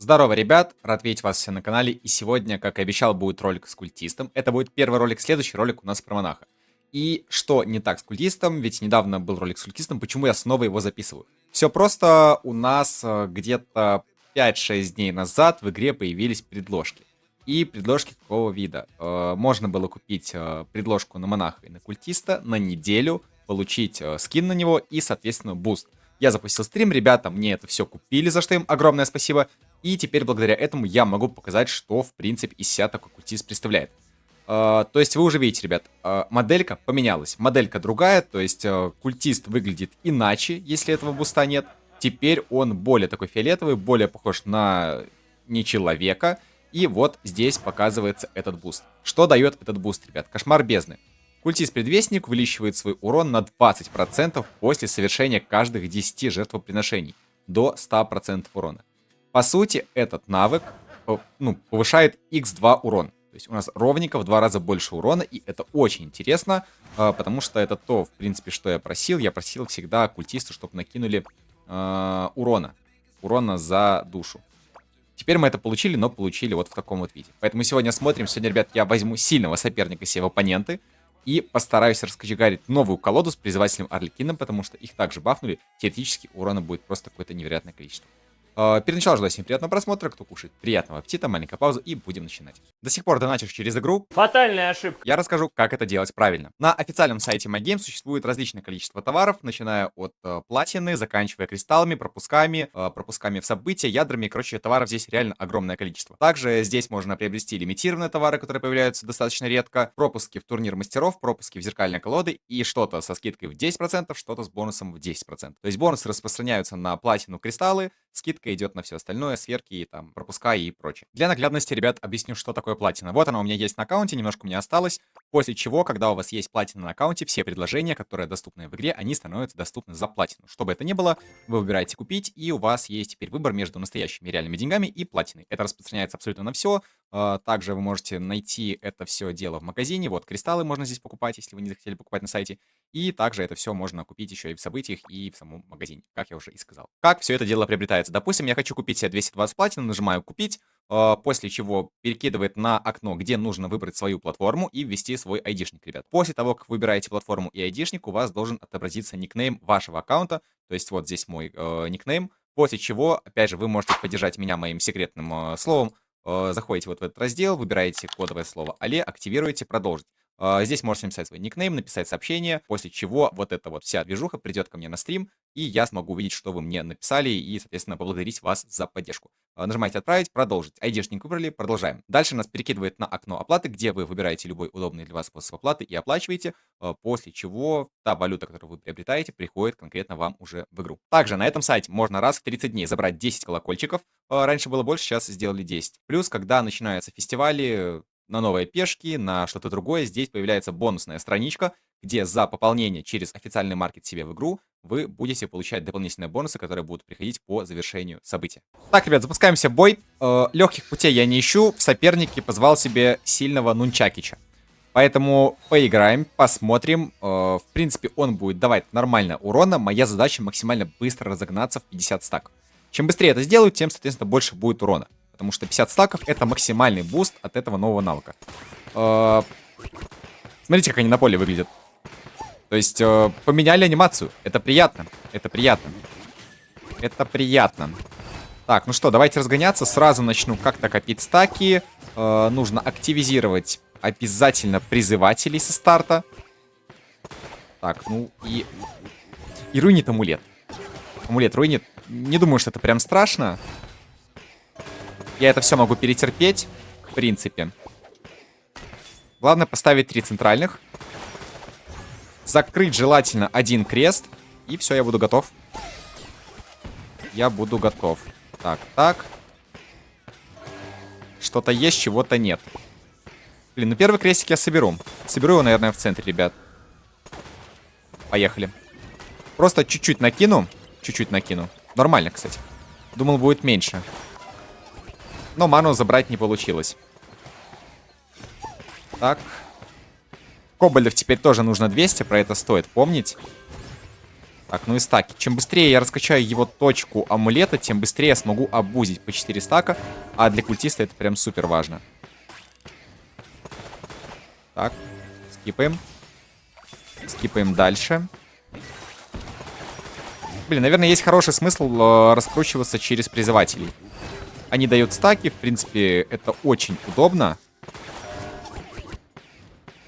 Здорово, ребят! Рад видеть вас все на канале. И сегодня, как и обещал, будет ролик с культистом. Это будет первый ролик, следующий ролик у нас про монаха. И что не так с культистом? Ведь недавно был ролик с культистом, почему я снова его записываю? Все просто, у нас где-то 5-6 дней назад в игре появились предложки. И предложки какого вида? Можно было купить предложку на монаха и на культиста на неделю, получить скин на него и, соответственно, буст. Я запустил стрим, ребята мне это все купили, за что им огромное спасибо. И теперь благодаря этому я могу показать, что в принципе из себя такой культист представляет. То есть вы уже видите, ребят, моделька поменялась. Моделька другая, то есть культист выглядит иначе, если этого буста нет. Теперь он более такой фиолетовый, более похож на не человека. И вот здесь показывается этот буст. Что дает этот буст, ребят? Кошмар бездны. Культист-предвестник увеличивает свой урон на 20% после совершения каждых 10 жертвоприношений. До 100% урона. По сути, этот навык повышает x2 урон. То есть у нас ровненько в 2 раза больше урона, и это очень интересно, потому что это то, в принципе, что я просил. Я просил всегда культисту, чтобы накинули урона за душу. Теперь мы это получили, но получили вот в таком вот виде. Поэтому сегодня смотрим. Сегодня, ребят, я возьму сильного соперника себе в оппоненты и постараюсь раскочегарить новую колоду с призывателем Арлекином, потому что их также бафнули. Теоретически урона будет просто какое-то невероятное количество. Перед началом желаю всем приятного просмотра. Кто кушает, приятного аппетита, маленькая пауза и будем начинать. До сих пор доначишь через игру. Фатальная ошибка. Я расскажу, как это делать правильно. На официальном сайте MyGame существует различное количество товаров, начиная от платины, заканчивая кристаллами, пропусками в события, ядрами. Короче, товаров здесь реально огромное количество. Также здесь можно приобрести лимитированные товары, которые появляются достаточно редко, пропуски в турнир мастеров, пропуски в зеркальные колоды и что-то со скидкой в 10%, что-то с бонусом в 10%. То есть бонусы распространяются на платину, кристаллы, скидка идет на все остальное, сверки, там, пропуска и прочее. Для наглядности, ребят, объясню, что такое платина. Вот она у меня есть на аккаунте, немножко у меня осталось. После чего, когда у вас есть платина на аккаунте, все предложения, которые доступны в игре, они становятся доступны за платину. Что бы это ни было, вы выбираете купить, и у вас есть теперь выбор между настоящими реальными деньгами и платиной. Это распространяется абсолютно на все. Также вы можете найти это все дело в магазине. Вот, кристаллы можно здесь покупать, если вы не захотели покупать на сайте. И также это все можно купить еще и в событиях, и в самом магазине, как я уже и сказал. Как все это дело приобретается? Допустим, я хочу купить себе 220 платин, нажимаю «Купить», после чего перекидывает на окно, где нужно выбрать свою платформу и ввести свой айдишник, ребят. После того, как выбираете платформу и айдишник, у вас должен отобразиться никнейм вашего аккаунта. То есть вот здесь мой никнейм. После чего, опять же, вы можете поддержать меня моим секретным словом. Заходите вот в этот раздел, выбираете кодовое слово «Але», активируете «Продолжить». Здесь можете написать свой никнейм, написать сообщение, после чего вот эта вот вся движуха придет ко мне на стрим, и я смогу увидеть, что вы мне написали, и, соответственно, поблагодарить вас за поддержку. Нажимаете «Отправить», «Продолжить». Айдишник выбрали, продолжаем. Дальше нас перекидывает на окно оплаты, где вы выбираете любой удобный для вас способ оплаты и оплачиваете, после чего та валюта, которую вы приобретаете, приходит конкретно вам уже в игру. Также на этом сайте можно раз в 30 дней забрать 10 колокольчиков. Раньше было больше, сейчас сделали 10. Плюс, когда начинаются фестивали, на новые пешки, на что-то другое, здесь появляется бонусная страничка, где за пополнение через официальный маркет себе в игру вы будете получать дополнительные бонусы, которые будут приходить по завершению события. Так, ребят, запускаемся в бой. Легких путей я не ищу. В сопернике позвал себе сильного Нунчакича. Поэтому поиграем, посмотрим. В принципе, он будет давать нормально урона. Моя задача максимально быстро разогнаться в 50 стаков. Чем быстрее это сделаю, тем, соответственно, больше будет урона. Потому что 50 стаков — это максимальный буст от этого нового навыка. Смотрите, как они на поле выглядят. То есть поменяли анимацию. Это приятно. Это приятно. Это приятно. Так, ну что, давайте разгоняться. Сразу начну как-то копить стаки. Нужно активизировать обязательно призывателей со старта. Так, ну и... И руинит амулет. Амулет руинит. Не думаю, что это прям страшно. Я это все могу перетерпеть, в принципе. Главное поставить 3 центральных. Закрыть желательно один крест. И все, я буду готов. Я буду готов. Так, так. Что-то есть, чего-то нет. Блин, ну первый крестик я соберу. Соберу его, наверное, в центре, ребят. Поехали. Просто чуть-чуть накину. Чуть-чуть накину. Нормально, кстати. Думал, будет меньше. Но ману забрать не получилось. Так. Кобальдов теперь тоже нужно 200, про это стоит помнить. Так, ну и стаки. Чем быстрее я раскачаю его точку амулета, тем быстрее я смогу обузить по 4 стака. А для культиста это прям супер важно. Так, скипаем. Скипаем дальше. Блин, наверное, есть хороший смысл раскручиваться через призывателей. Они дают стаки, в принципе, это очень удобно.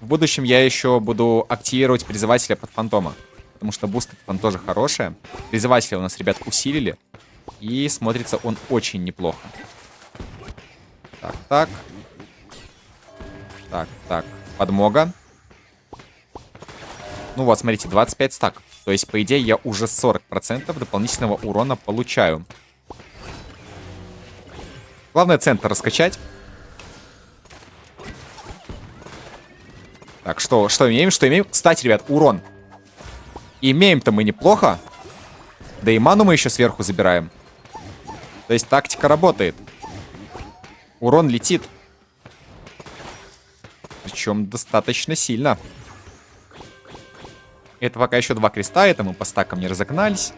В будущем я еще буду активировать призывателя под фантома. Потому что буст там тоже хорошая. Призывателя у нас, ребят, усилили. И смотрится он очень неплохо. Так, так. Так, так. Подмога. Ну вот, смотрите, 25 стаков. То есть, по идее, я уже 40% дополнительного урона получаю. Главное центр раскачать. Так, что имеем? Что имеем? Кстати, ребят, урон. Имеем-то мы неплохо. Да и ману мы еще сверху забираем. То есть тактика работает. Урон летит. Причем достаточно сильно. Это пока еще 2 креста, это мы по стакам не разогнались.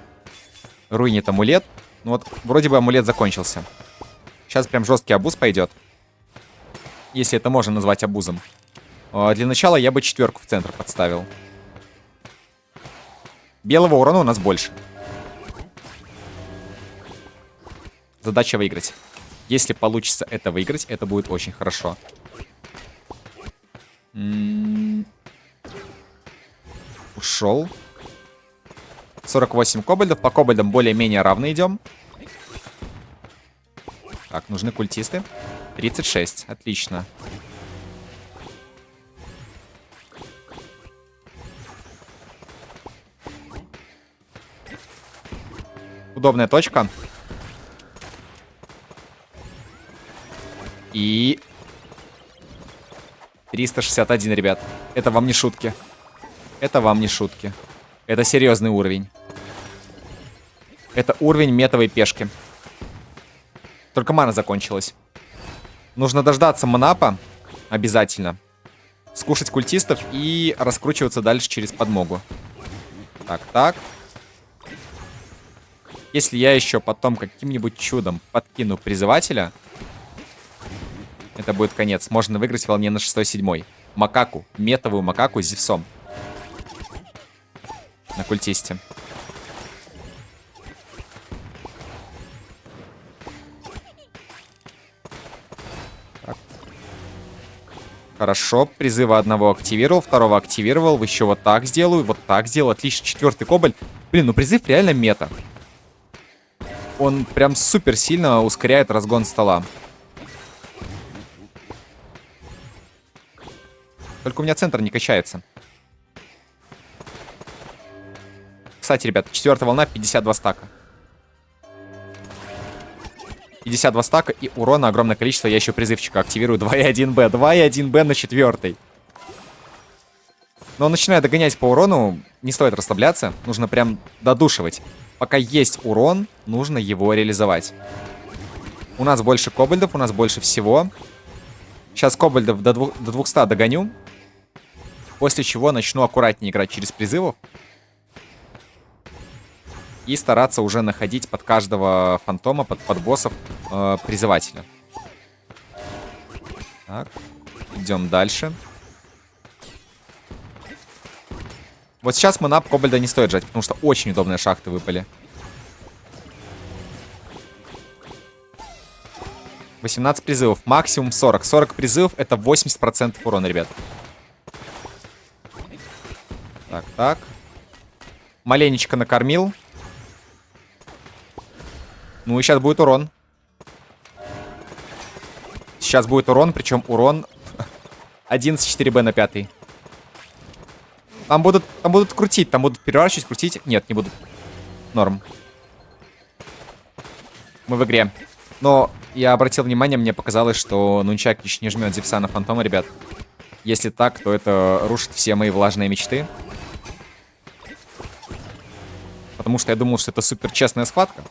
Руинит амулет. Ну вот, вроде бы амулет закончился. Сейчас прям жесткий абуз пойдет. Если это можно назвать абузом. Для начала я бы 4 в центр подставил. Белого урона у нас больше. Задача выиграть. Если получится это выиграть, это будет очень хорошо. Ушел. 48 кобальдов. По кобальдам более-менее равно идем. Так, нужны культисты. 36. Отлично. Удобная точка. И 361, ребят. Это вам не шутки. Это вам не шутки. Это серьезный уровень. Это уровень метовой пешки. Только мана закончилась. Нужно дождаться манапа. Обязательно. Скушать культистов и раскручиваться дальше через подмогу. Так, так. Если я еще потом каким-нибудь чудом подкину призывателя, это будет конец. Можно выиграть волне на 6-7. Макаку. Метовую макаку с Зевсом. На культисте. Так. Хорошо. Призыва одного активировал, второго активировал. Еще вот так сделаю, вот так сделаю. Отлично. 4-й кобальт. Блин, ну призыв реально мета. Он прям супер сильно ускоряет разгон стола. Только у меня центр не качается. Кстати, ребят, 4-я волна, 52 стака. 52 стака и урона огромное количество. Я еще призывчика активирую. 2,1Б. 2,1Б на 4-й. Но начиная догонять по урону, не стоит расслабляться. Нужно прям додушивать. Пока есть урон, нужно его реализовать. У нас больше кобальдов, у нас больше всего. Сейчас кобальдов до 200 догоню. После чего начну аккуратнее играть через призывов. И стараться уже находить под каждого фантома, под боссов призывателя. Так, идем дальше. Вот сейчас манап кобальда не стоит жать, потому что очень удобные шахты выпали. 18 призывов, максимум 40. 40 призывов — это 80% урона, ребят. Так, так. Маленечко накормил. Ну и сейчас будет урон. Сейчас будет урон, причем урон 11,4Б на 5-й. Там будут крутить, там будут переворачивать, крутить. Нет, не будут. Норм. Мы в игре. Но я обратил внимание, мне показалось, что Нунчак еще не жмет Зевса на фантома, ребят. Если так, то это рушит все мои влажные мечты. Потому что я думал, что это супер честная схватка.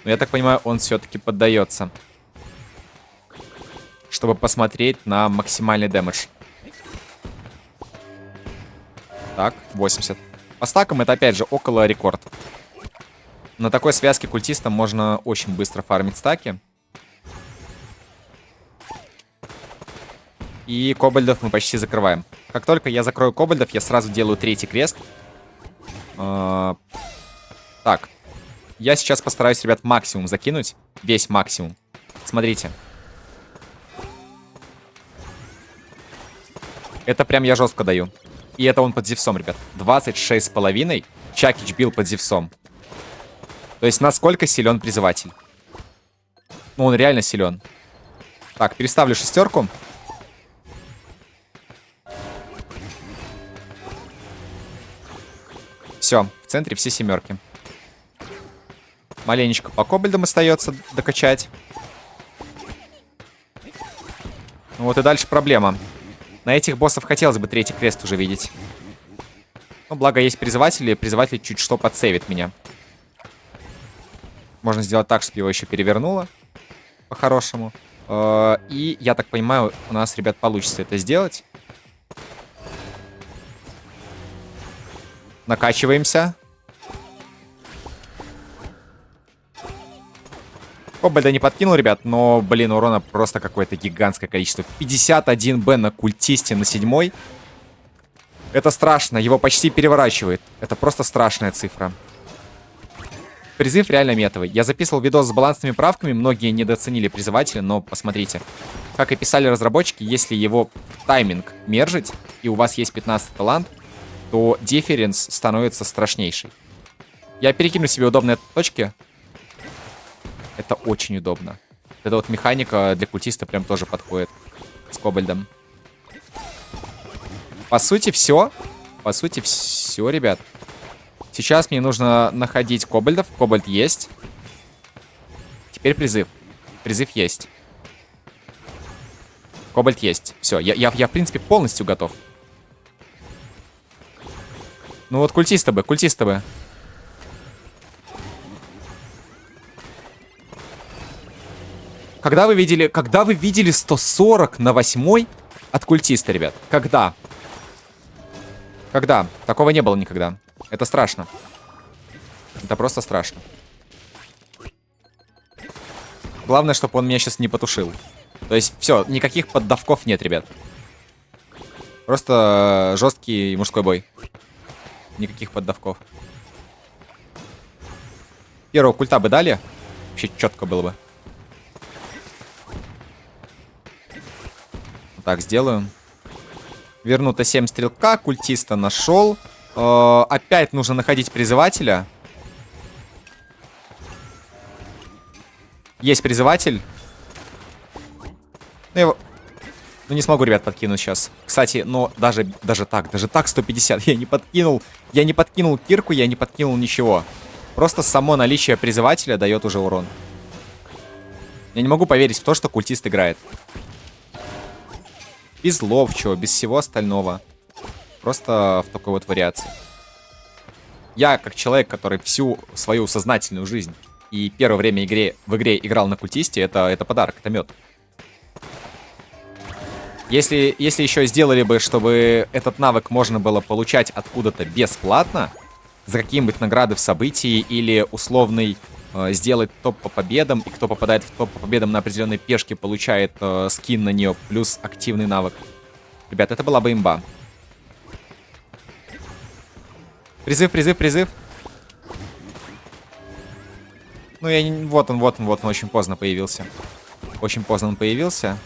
Но я так понимаю, он все-таки поддается. Чтобы посмотреть на максимальный дэмэдж. Так, 80. По стакам это, опять же, около рекорд. На такой связке культистам можно очень быстро фармить стаки. И кобальдов мы почти закрываем. Как только я закрою кобальдов, я сразу делаю третий крест. Так. Я сейчас постараюсь, ребят, максимум закинуть. Весь максимум. Смотрите. Это прям я жестко даю. И это он под Зевсом, ребят. 26,5. Чакич бил под Зевсом. То есть насколько силен призыватель. Ну, он реально силен. Так, переставлю шестерку. Все, в центре все семерки. Маленечко по кобальдам остается докачать. Ну вот и дальше проблема. На этих боссов хотелось бы третий крест уже видеть. Но благо есть призыватели. Призыватель чуть что подсейвит меня. Можно сделать так, чтобы его еще перевернуло. По-хорошему. И, я так понимаю, у нас, ребят, получится это сделать. Накачиваемся. Кобальда не подкинул, ребят, но, блин, урона просто какое-то гигантское количество. 51 Б на культисте на 7-й. Это страшно, его почти переворачивает. Это просто страшная цифра. Призыв реально метовый. Я записывал видос с балансными правками, многие недооценили призывателя, но посмотрите. Как и писали разработчики, если его тайминг мержить, и у вас есть 15 талант, то дифференс становится страшнейший. Я перекину себе удобные точки. Это очень удобно. Эта вот механика для культиста прям тоже подходит с кобальдом. По сути, все. По сути, все, ребят. Сейчас мне нужно находить кобальдов. Кобальд есть. Теперь призыв. Призыв есть. Кобальд есть. Все, я в принципе, полностью готов. Ну вот культисты бы, культисты бы. Когда вы видели 140 на 8 от культиста, ребят? Когда? Когда? Такого не было никогда. Это страшно. Это просто страшно. Главное, чтобы он меня сейчас не потушил. То есть, все, никаких поддавков нет, ребят. Просто жесткий мужской бой. Никаких поддавков. Первого культа бы дали. Вообще четко было бы. Так, сделаю. Верну Т7 стрелка. Культиста нашел. Опять нужно находить призывателя. Есть призыватель. Ну, его... ну не смогу, ребят, подкинуть сейчас. Кстати, но даже так 150 я не подкинул. Я не подкинул кирку, я не подкинул ничего. Просто само наличие призывателя дает уже урон. Я не могу поверить в то, что культист играет. Без ловчего, без всего остального. Просто в такой вот вариации. Я, как человек, который всю свою сознательную жизнь и первое время в игре играл на культисте, это подарок, это мед. Если еще сделали бы, чтобы этот навык можно было получать откуда-то бесплатно, за какие-нибудь награды в событии или условный сделать топ по победам, и кто попадает в топ по победам на определенной пешке, получает скин на нее плюс активный навык. Ребят, это была бы имба. Призыв, призыв, призыв. Ну, я не... Вот он, очень поздно появился. Очень поздно он появился.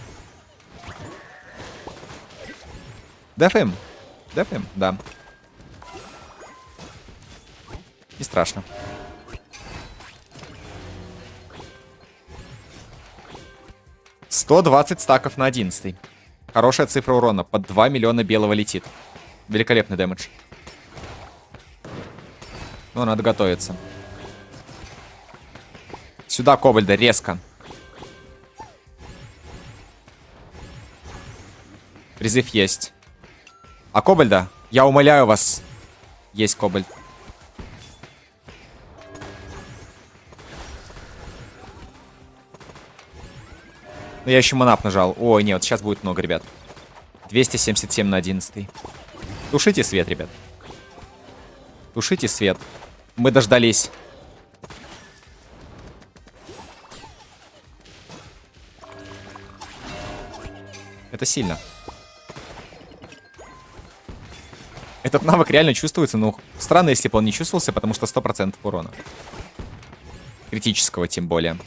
Дефим. Дефим, да. Не страшно. $120 стаков на 11. Хорошая цифра урона. Под 2 миллиона белого летит. Великолепный дэмэдж. Ну, надо готовиться. Сюда кобальда, резко. Призыв есть. А кобальда? Я умоляю вас. Есть кобальд. Но я еще манап нажал. Ой, нет, сейчас будет много, ребят. 277 на 11. Тушите свет, ребят. Тушите свет. Мы дождались. Это сильно. Этот навык реально чувствуется, но странно, если бы он не чувствовался, потому что 100% урона. Критического тем более.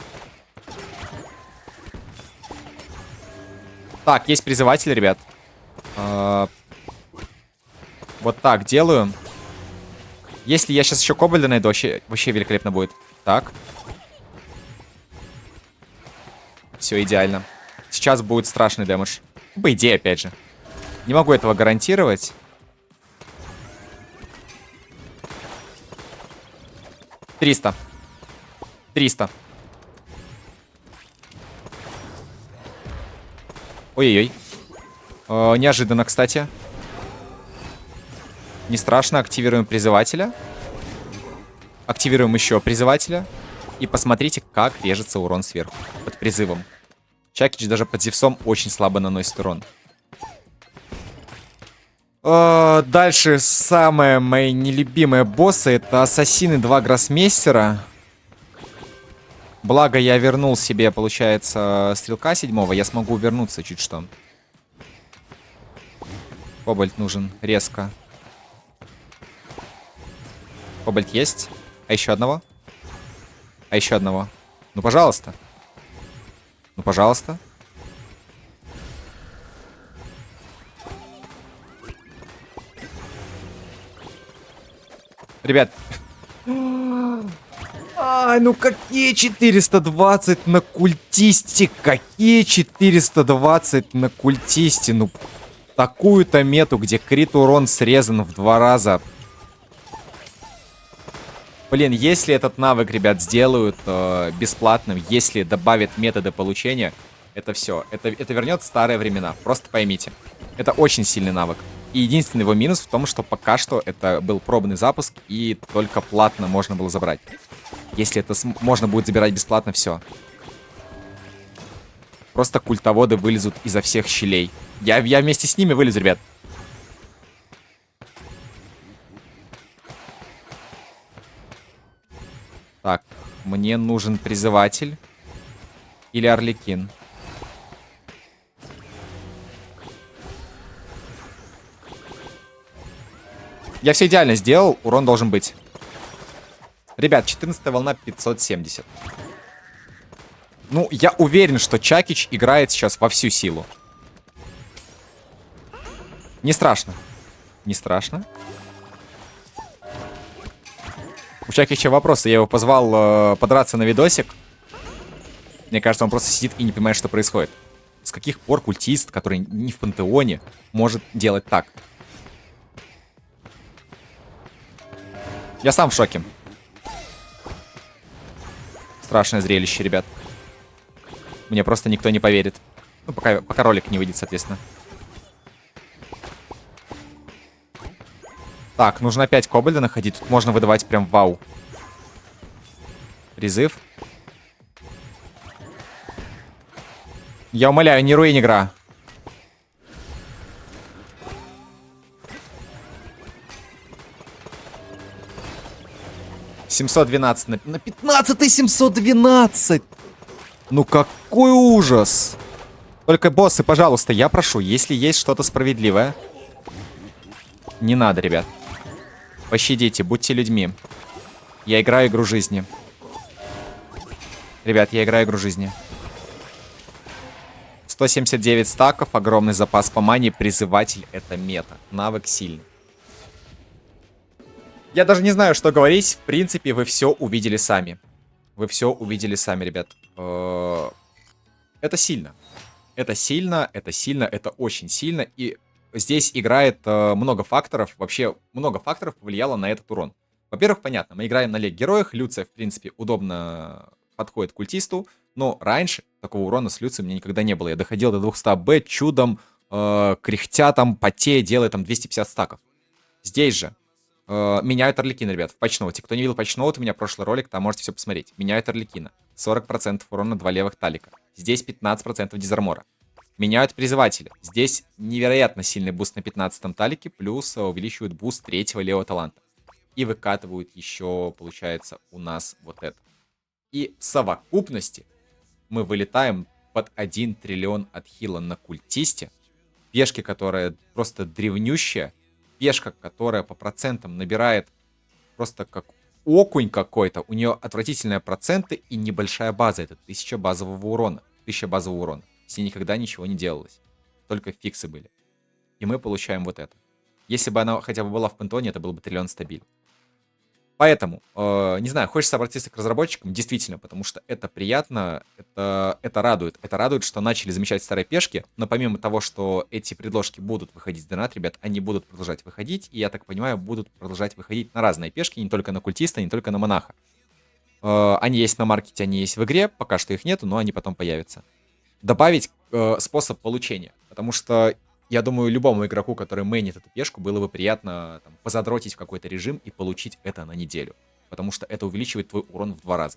Так, есть призыватель, ребят. Вот так делаю. Если я сейчас еще кобальда найду, вообще великолепно будет. Так. Все идеально. Сейчас будет страшный дэмэдж. По идее, опять же. Не могу этого гарантировать. $300. 300. Ой-ой-ой. Неожиданно, кстати. Не страшно. Активируем призывателя. Активируем еще призывателя. И посмотрите, как режется урон сверху. Под призывом. Чакич даже под Зевсом очень слабо наносит урон. Дальше самые мои нелюбимые боссы. Это Ассасины 2 Гроссмейстера. Благо я вернул себе, получается, Стрелка 7-го. Я смогу вернуться чуть что. Кобальт нужен резко. Кобальт есть. А еще одного? А еще одного. Ну, пожалуйста. Ну, пожалуйста. Ребят. Ай, ну какие 420 на культисте? Какие 420 на культисте? Ну, такую-то мету, где крит урон срезан в 2 раза. Блин, если этот навык, ребят, сделают бесплатным, если добавят методы получения, это все. Это вернет старые времена. Просто поймите. Это очень сильный навык. И единственный его минус в том, что пока что это был пробный запуск, и только платно можно было забрать. Если это можно будет забирать бесплатно, все. Просто культоводы вылезут изо всех щелей. Я вместе с ними вылезу, ребят. Так, мне нужен призыватель. Или Арлекин. Я все идеально сделал, урон должен быть. Ребят, 14-я волна 570. Ну, я уверен, что Чакич играет сейчас во всю силу. Не страшно. Не страшно. У Чакича вопросы. Я его позвал подраться на видосик. Мне кажется, он просто сидит и не понимает, что происходит. С каких пор культист, который не в пантеоне, может делать так? Я сам в шоке. Страшное зрелище, ребят. Мне просто никто не поверит. Ну, пока ролик не выйдет, соответственно. Так, нужно опять кобальда находить. Тут можно выдавать прям вау. Призыв. Я умоляю, не руин игра. $712 на 15 712. Ну какой ужас. Только, боссы, пожалуйста, я прошу, если есть что-то справедливое. Не надо, ребят. Пощадите, будьте людьми. Я играю игру жизни. Ребят, я играю игру жизни. 179 стаков, огромный запас по мане. Призыватель — это мета. Навык сильный. Я даже не знаю, что говорить. В принципе, вы все увидели сами. Вы все увидели сами, ребят. Это сильно. Это сильно, это сильно, это очень сильно. И здесь играет много факторов. Вообще, много факторов повлияло на этот урон. Во-первых, понятно, мы играем на лег-героях. Люция, в принципе, удобно подходит к культисту. Но раньше такого урона с Люцией у меня никогда не было. Я доходил до 200 чудом, кряхтя там, потея, делая там 250 стаков. Здесь же меняют Арлекина, ребят, в патчноуте. Кто не видел патчноут, у меня прошлый ролик, там можете все посмотреть. Меняют Арлекина. 40% урона 2 левых талика. Здесь 15% дизармора. Меняют призыватели. Здесь невероятно сильный буст на 15-м талике, плюс увеличивают буст 3-го левого таланта. и выкатывают еще, получается, у нас вот это. И в совокупности мы вылетаем под 1 триллион от хила на культисте. Пешки, которая просто древнющая. Пешка, которая по процентам набирает просто как окунь какой-то. У нее отвратительные проценты и небольшая база. Это 1000 базового урона. 1000 базового урона. С ней никогда ничего не делалось. Только фиксы были. И мы получаем вот это. Если бы она хотя бы была в пантеоне, это был бы триллион стабиль. Поэтому, не знаю, хочется обратиться к разработчикам, действительно, потому что это приятно, это радует. Это радует, что начали замечать старые пешки, но помимо того, что эти предложки будут выходить с донат, ребят, они будут продолжать выходить, и, я так понимаю, будут продолжать выходить на разные пешки, не только на культиста, не только на монаха. Они есть на маркете, они есть в игре, пока что их нету, но они потом появятся. Добавить способ получения, потому что я думаю, любому игроку, который мейнит эту пешку, было бы приятно там, позадротить в какой-то режим и получить это на неделю. Потому что это увеличивает твой урон в 2 раза.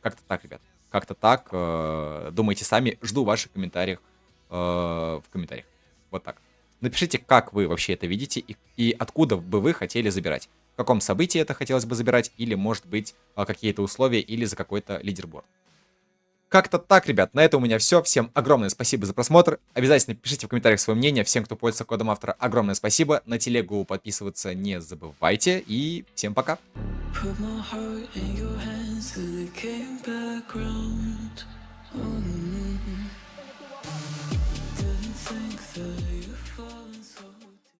Как-то так, ребят. Как-то так. Думайте сами. Жду ваших комментариев в комментариях. Вот так. Напишите, как вы вообще это видите и откуда бы вы хотели забирать. В каком событии это хотелось бы забирать, или, может быть, какие-то условия, или за какой-то лидерборд. Как-то так, ребят, на этом у меня все. Всем огромное спасибо за просмотр. Обязательно пишите в комментариях свое мнение. Всем, кто пользуется кодом автора, огромное спасибо. На телегу подписываться не забывайте. И всем пока. Put my heart in your hands till it came back round.